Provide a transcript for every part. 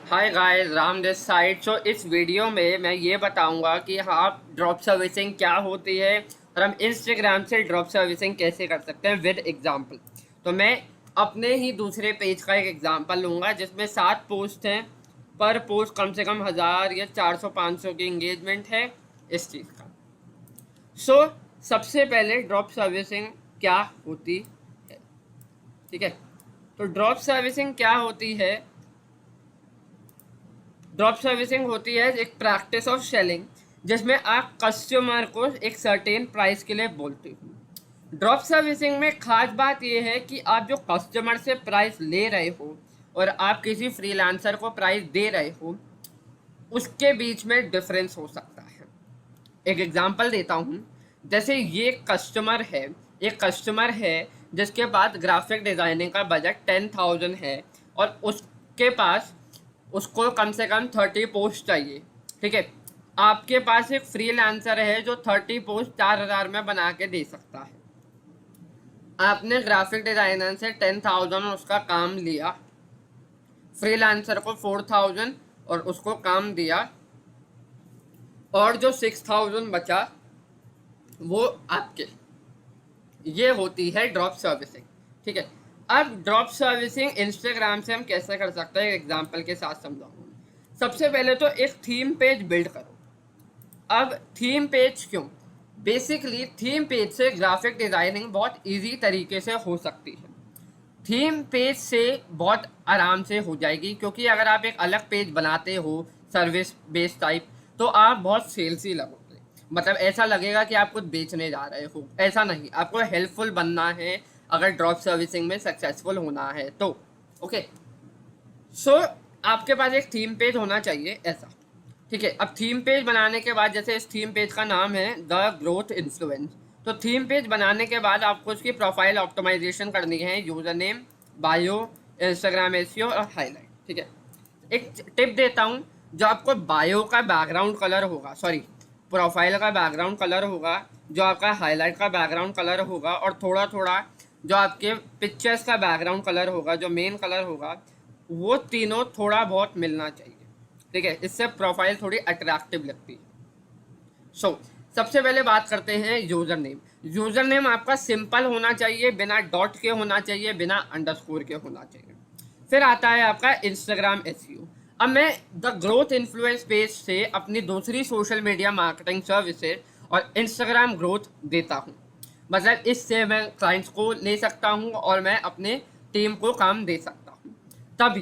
Hi guys, Ram this side. So इस video में मैं ये बताऊंगा कि हाँ, ड्रॉप सर्विसिंग क्या होती है और हम इंस्टाग्राम से ड्रॉप सर्विसिंग कैसे कर सकते हैं विद एग्जांपल। तो मैं अपने ही दूसरे पेज का एक एग्जांपल लूँगा जिसमें 7 पोस्ट हैं। पर पोस्ट कम से कम 1000 या 400-500 की इंगेजमेंट है इस चीज़ का। सो सबसे पहले ड्रॉप सर्विसिंग क्या होती है, ठीक है। तो ड्रॉप सर्विसिंग क्या होती है? ड्रॉप सर्विसिंग होती है एक प्रैक्टिस ऑफ सेलिंग जिसमें आप कस्टमर को एक सर्टेन प्राइस के लिए बोलते हो। ड्रॉप सर्विसिंग में खास बात यह है कि आप जो कस्टमर से प्राइस ले रहे हो और आप किसी फ्रीलांसर को प्राइस दे रहे हो, उसके बीच में डिफरेंस हो सकता है। एक एग्जांपल देता हूँ। जैसे ये कस्टमर है जिसके पास ग्राफिक डिज़ाइनिंग का बजट 10,000 है और उसके पास उसको कम से कम 30 पोस्ट चाहिए, ठीक है। आपके पास एक फ्रीलांसर है जो 30 पोस्ट 4,000 में बना के दे सकता है। आपने ग्राफिक डिज़ाइनर से 10,000 उसका काम लिया, फ्रीलांसर को 4,000 और उसको काम दिया, और जो 6,000 बचा वो आपके। ये होती है ड्रॉप सर्विसिंग, ठीक है। अब ड्रॉप सर्विसिंग इंस्टाग्राम से हम कैसे कर सकते हैं, एग्जांपल के साथ समझाऊंगा। सबसे पहले तो एक थीम पेज बिल्ड करो। अब थीम पेज क्यों? बेसिकली थीम पेज से ग्राफिक डिज़ाइनिंग बहुत इजी तरीके से हो सकती है। थीम पेज से बहुत आराम से हो जाएगी, क्योंकि अगर आप एक अलग पेज बनाते हो सर्विस बेस्ड टाइप, तो आप बहुत सेल्सी लगोगे। मतलब ऐसा लगेगा कि आप कुछ बेचने जा रहे हो, ऐसा नहीं। आपको हेल्पफुल बनना है अगर ड्रॉप सर्विसिंग में सक्सेसफुल होना है तो। ओके, सो आपके पास एक थीम पेज होना चाहिए ऐसा, ठीक है। अब थीम पेज बनाने के बाद, जैसे इस थीम पेज का नाम है द ग्रोथ इन्फ्लुएंस, तो थीम पेज बनाने के बाद आपको उसकी प्रोफाइल ऑप्टिमाइजेशन करनी है, user name, bio, Instagram SEO और हाईलाइट, ठीक है। एक टिप देता हूँ, जो आपको बायो का बैकग्राउंड कलर होगा, सॉरी, प्रोफाइल का बैकग्राउंड कलर होगा, जो आपका हाईलाइट का बैकग्राउंड कलर होगा, और थोड़ा थोड़ा जो आपके पिक्चर्स का बैकग्राउंड कलर होगा, जो मेन कलर होगा, वो तीनों थोड़ा बहुत मिलना चाहिए, ठीक है। इससे प्रोफाइल थोड़ी अट्रैक्टिव लगती है। सबसे पहले बात करते हैं यूज़र नेम। यूज़र नेम आपका सिंपल होना चाहिए, बिना डॉट के होना चाहिए, बिना अंडरस्कोर के होना चाहिए। फिर आता है आपका इंस्टाग्राम एसईओ। अब मैं द ग्रोथ इन्फ्लुएंस पेज से अपनी दूसरी सोशल मीडिया मार्केटिंग सर्विसेज और इंस्टाग्राम ग्रोथ देता हूँ। मतलब इससे मैं क्लाइंट्स को ले सकता हूँ और मैं अपने टीम को काम दे सकता हूँ। तभी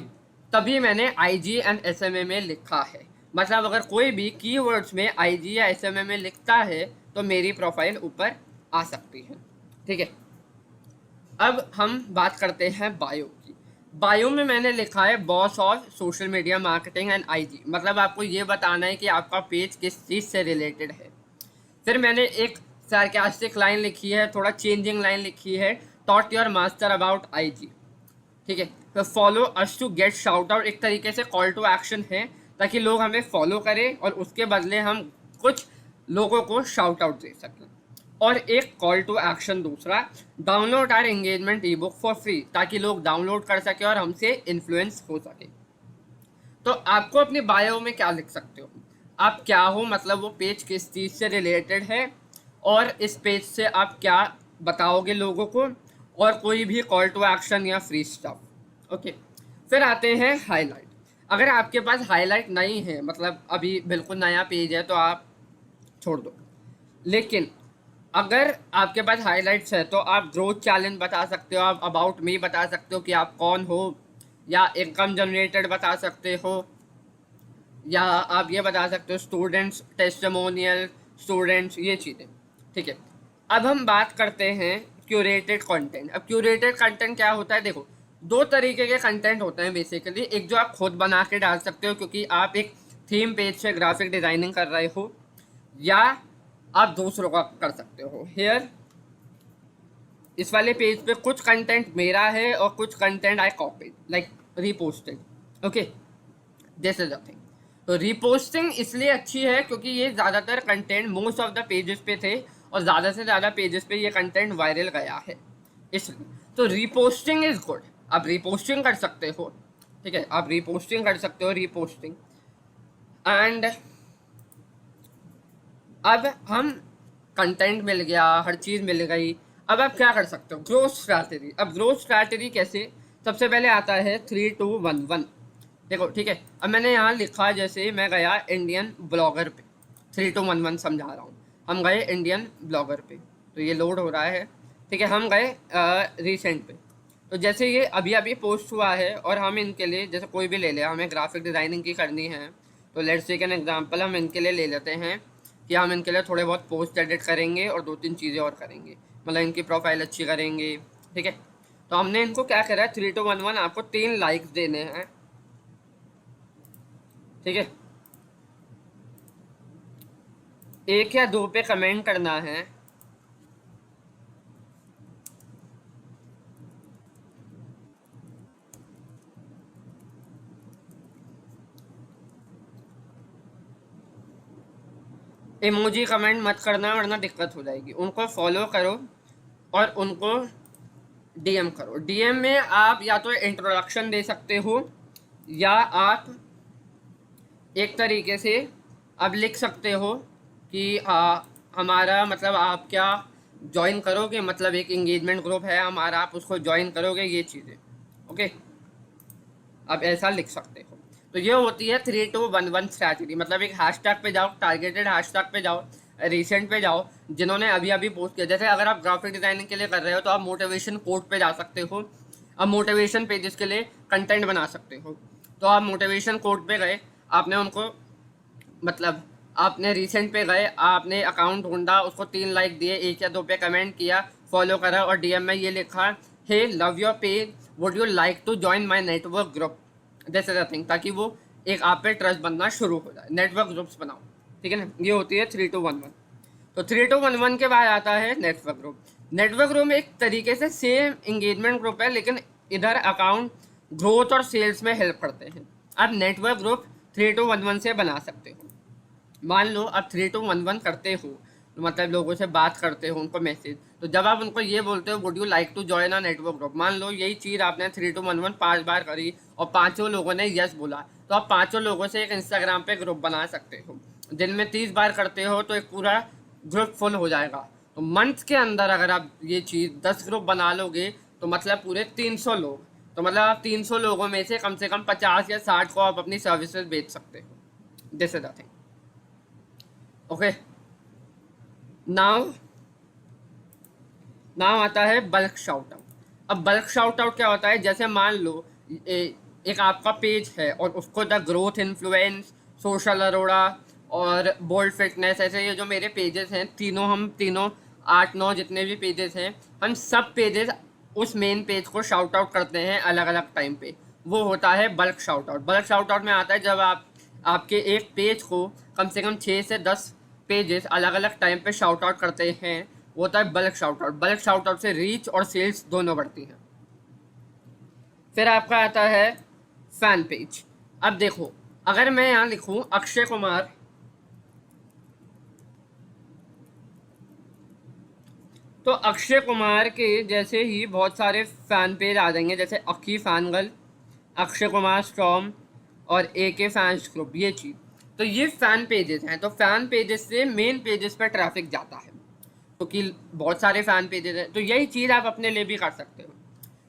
तभी मैंने IG एंड SMA में लिखा है। मतलब अगर कोई भी कीवर्ड्स में IG या SMA में लिखता है तो मेरी प्रोफाइल ऊपर आ सकती है, ठीक है। अब हम बात करते हैं बायो की। बायो में मैंने लिखा है boss of social media marketing and IG। मतलब आपको ये बताना है कि आपका पेज किस चीज़ से रिलेटेड है। फिर मैंने एक सार्कास्टिक लाइन लिखी है, थोड़ा चेंजिंग लाइन लिखी है, taught your master about IG, ठीक है। तो follow us to get shout out एक तरीके से कॉल टू एक्शन है, ताकि लोग हमें फॉलो करें और उसके बदले हम कुछ लोगों को शाउट आउट दे सकें। और एक कॉल टू एक्शन दूसरा, download our engagement e book for free, ताकि लोग डाउनलोड कर सके और हमसे इन्फ्लुएंस हो सके। तो आपको अपनी बायो में क्या लिख सकते हो, आप क्या हो, मतलब वो पेज किस चीज़ से रिलेटेड है, और इस पेज से आप क्या बताओगे लोगों को, और कोई भी कॉल टू एक्शन या फ्री स्टफ। ओके, फिर आते हैं हाईलाइट। अगर आपके पास हाईलाइट नहीं है, मतलब अभी बिल्कुल नया पेज है, तो आप छोड़ दो। लेकिन अगर आपके पास हाइलाइट्स है तो आप ग्रोथ चैलेंज बता सकते हो, आप अबाउट मी बता सकते हो कि आप कौन हो, या इनकम जनरेटेड बता सकते हो, या आप ये बता सकते हो स्टूडेंट्स टेस्टिमोनियल, स्टूडेंट्स, ये चीज़ें, ठीक है। अब हम बात करते हैं क्यूरेटेड कंटेंट। अब क्यूरेटेड कंटेंट क्या होता है? देखो, दो तरीके के कंटेंट होते हैं बेसिकली। एक जो आप खुद बना के डाल सकते हो क्योंकि आप एक थीम पेज से ग्राफिक डिज़ाइनिंग कर रहे हो, या आप दूसरों का कर सकते हो। हेयर इस वाले पेज पे कुछ कंटेंट मेरा है और कुछ content I copied, like reposted. Okay, this is the thing. तो रीपोस्टिंग इसलिए अच्छी है क्योंकि ये ज़्यादातर content most of the pages पे थे और ज़्यादा से ज़्यादा पेजेस पे ये कंटेंट वायरल गया है, इसलिए। तो रीपोस्टिंग इज़ गुड, आप रीपोस्टिंग कर सकते हो, ठीक है, आप रीपोस्टिंग कर सकते हो, रीपोस्टिंग। एंड अब हम कंटेंट मिल गया, हर चीज़ मिल गई। अब आप क्या कर सकते हो, ग्रोथ स्ट्रैटेजी। अब ग्रोथ स्ट्रैटेजी कैसे, सबसे पहले आता है 3211। देखो ठीक है, अब मैंने यहाँ लिखा, जैसे मैं गया इंडियन ब्लॉगर पे, 3211 समझा रहा हूँ। हम गए इंडियन ब्लॉगर पे, तो ये लोड हो रहा है। ठीक है, हम गए रिसेंट पे। तो जैसे ये अभी अभी पोस्ट हुआ है, और हम इनके लिए, जैसे कोई भी ले ले, हमें ग्राफिक डिज़ाइनिंग की करनी है, तो लेट्स टेक एन एग्जांपल, हम इनके लिए ले लेते हैं कि हम इनके लिए थोड़े बहुत पोस्ट एडिट करेंगे और 2-3 चीज़ें और करेंगे, मतलब इनकी प्रोफाइल अच्छी करेंगे। ठीक है, तो हमने इनको क्या करा है, 3211 आपको 3 लाइक्स देने हैं। ठीक है, 1 या 2 पे कमेंट करना है। इमोजी कमेंट मत करना वरना दिक्कत हो जाएगी। उनको फॉलो करो और उनको डीएम करो। डीएम में आप या तो इंट्रोडक्शन दे सकते हो, या आप एक तरीके से अब लिख सकते हो कि हमारा मतलब आप क्या ज्वाइन करोगे, मतलब एक इंगेजमेंट ग्रुप है हमारा, आप उसको ज्वाइन करोगे, ये चीज़ें। ओके, आप ऐसा लिख सकते हो। तो ये होती है 3211 स्ट्रैटेजी। मतलब एक हैशटैग पे जाओ, टारगेटेड हैशटैग पे जाओ, रिसेंट पे जाओ, जिन्होंने अभी अभी पोस्ट किया। जैसे अगर आप ग्राफिक डिजाइनिंग के लिए कर रहे हो, तो आप मोटिवेशन कोड पे जा सकते हो। अब मोटिवेशन पेजेस के लिए कंटेंट बना सकते हो, तो आप मोटिवेशन कोड पे गए, आपने उनको मतलब आपने रिसेंट पे गए, आपने अकाउंट ढूंढा, उसको 3 लाइक दिए, 1 या 2 पे कमेंट किया, फॉलो करा, और डीएम में ये लिखा, hey love your page, would you like to join my network group, this is a thing, ताकि वो एक आप पे ट्रस्ट बनना शुरू हो जाए। नेटवर्क ग्रुप्स बनाओ। ठीक है ना, ये होती है 3211। तो 3211 के बाद आता है नेटवर्क ग्रुप। नेटवर्क ग्रुप एक तरीके से सेम इंगेजमेंट ग्रुप है, लेकिन इधर अकाउंट ग्रोथ और सेल्स में हेल्प करते हैं। आप नेटवर्क ग्रुप 3211 से बना सकते हो। मान लो आप 3211 करते हो, तो मतलब लोगों से बात करते हो, उनको मैसेज, तो जब आप उनको ये बोलते हो would you like to join a network group, मान लो यही चीज़ आपने 3211 5 बार करी और 5 लोगों ने यस बोला, तो आप 5 लोगों से एक इंस्टाग्राम पे ग्रुप बना सकते हो। दिन में 30 बार करते हो तो एक पूरा ग्रुप फुल हो जाएगा। तो मंथ के अंदर अगर आप ये चीज़ 10 ग्रुप बना लोगे, तो मतलब पूरे 300 लोग, तो मतलब आप 300 लोगों में से कम 50 या 60 को आप अपनी सर्विसेज बेच सकते हो। This is the thing. Okay, now now आता है बल्क शाउट आउट। अब बल्क शाउट आउट क्या होता है, जैसे मान लो एक आपका पेज है और उसको the growth influence, social Arora और बोल्ड फिटनेस, ऐसे ये जो मेरे पेजेस हैं तीनों, हम तीनों 8-9 जितने भी पेजेस हैं, हम सब पेजेस उस मेन पेज को शाउट आउट करते हैं अलग अलग टाइम पे। वो होता है bulk shout out. Bulk shout out में आता है जब आप आपके एक पेज को कम से कम 6 से 10 पेजेस अलग अलग टाइम पे शाउट आउट करते हैं, वो होता है bulk shout out. Bulk shout out से रीच और सेल्स दोनों बढ़ती हैं। फिर आपका आता है फैन पेज। अब देखो, अगर मैं यहाँ लिखूँ अक्षय कुमार, तो अक्षय कुमार के जैसे ही बहुत सारे फैन पेज आ जाएंगे, जैसे Akki fan girl, Akshay Kumar storm और ए के फैंस ग्रुप, ये चीज़। तो ये फैन पेजेस हैं, तो फैन पेजेस से मेन पेजेस पर ट्रैफिक जाता है, क्योंकि बहुत सारे फैन पेजेस हैं। तो यही चीज़ आप अपने लिए भी कर सकते हो।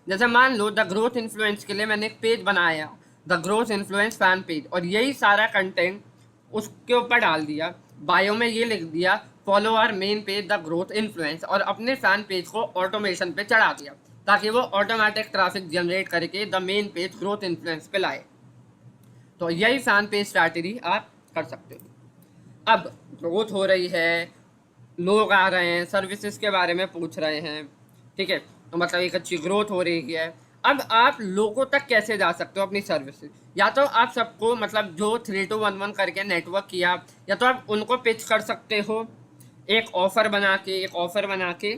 जैसे मान लो द ग्रोथ इन्फ्लुएंस के लिए मैंने एक पेज बनाया, the growth influence fan page, और यही सारा कंटेंट उसके ऊपर डाल दिया, बायो में ये लिख दिया, follow our main page the growth influence, और अपने फैन पेज को ऑटोमेशन पे चढ़ा दिया, ताकि वो ऑटोमेटिक ट्रैफिक जनरेट करके the main page growth influence पे लाए। तो यही फैन पेज स्ट्रैटेजी आप कर सकते हो। अब ग्रोथ हो रही है, लोग आ रहे हैं, सर्विसेज के बारे में पूछ रहे हैं, ठीक है, तो मतलब एक अच्छी ग्रोथ हो रही है। अब आप लोगों तक कैसे जा सकते हो अपनी सर्विसेज, या तो आप सबको मतलब जो 3211 करके नेटवर्क किया, या तो आप उनको पिच कर सकते हो एक ऑफ़र बना के,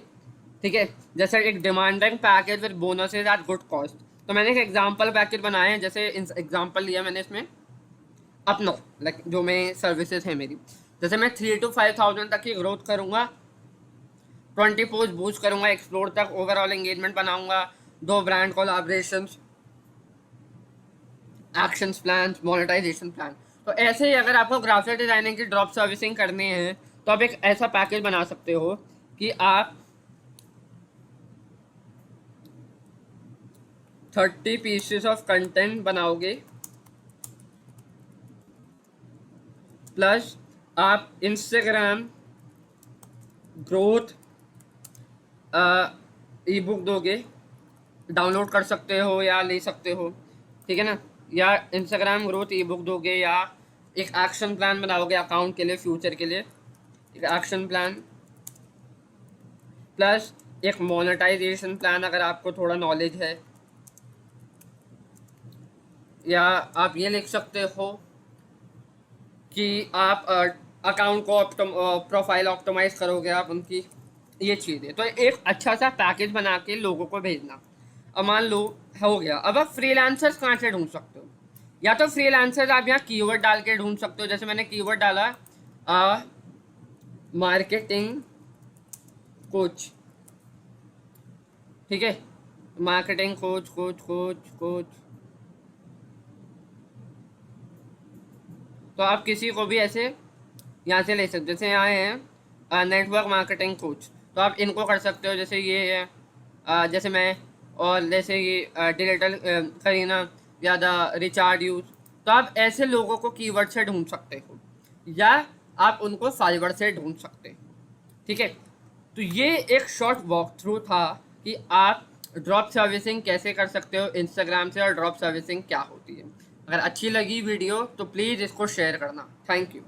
ठीक है, जैसे एक demanding package with bonuses at good cost. तो मैंने एक एग्जांपल पैकेज बनाए हैं, जैसे एग्जांपल लिया मैंने इसमें अपनो, लाइक जो मैं सर्विसेज है मेरी, जैसे मैं 3 to 5 thousand तक की ग्रोथ करूँगा, 20 पोस्ट बूस्ट करूँगा, एक्सप्लोर तक ओवरऑल एंगेजमेंट बनाऊँगा, 2 brand collaboration, action plan, monetization plan. तो ऐसे ही अगर आपको ग्राफिक डिजाइनिंग की ड्रॉप सर्विसिंग करनी है तो आप एक ऐसा पैकेज बना सकते हो कि आप 30 पीसेस ऑफ कंटेंट बनाओगे, प्लस आप इंस्टाग्राम ग्रोथ ई बुक दोगे, डाउनलोड कर सकते हो या ले सकते हो, ठीक है ना। या इंस्टाग्राम ग्रोथ ई बुक दोगे, या एक एक्शन प्लान बनाओगे अकाउंट के लिए, फ्यूचर के लिए एक एक्शन प्लान, प्लस एक मोनेटाइजेशन प्लान अगर आपको थोड़ा नॉलेज है। या आप ये लिख सकते हो कि आप अकाउंट को प्रोफाइल ऑप्टिमाइज करोगे आप उनकी, ये चीज़ें। तो एक अच्छा सा पैकेज बना के लोगों को भेजना। अब मान लो हो गया। अब आप फ्रीलांसर्स कहाँ से ढूंढ सकते हो? या तो फ्रीलांसर्स आप यहाँ कीवर्ड डाल के ढूंढ सकते हो, जैसे मैंने कीवर्ड डाला मार्केटिंग कोच, ठीक है, marketing coach coach coach coach. तो आप किसी को भी ऐसे यहाँ से ले सकते हो, जैसे यहाँ है नेटवर्क मार्केटिंग कोच, तो आप इनको कर सकते हो। जैसे ये है जैसे मैं, और जैसे ये डिजिटल करीना या द रिचार्ड यूज। तो आप ऐसे लोगों को कीवर्ड से ढूंढ सकते हो, या आप उनको फाइवर से ढूंढ सकते हो, ठीक है। तो ये एक शॉर्ट वॉक थ्रू था कि आप ड्रॉप सर्विसिंग कैसे कर सकते हो इंस्टाग्राम से, और ड्रॉप सर्विसिंग क्या होती है। अगर अच्छी लगी वीडियो तो प्लीज़ इसको शेयर करना। Thank you.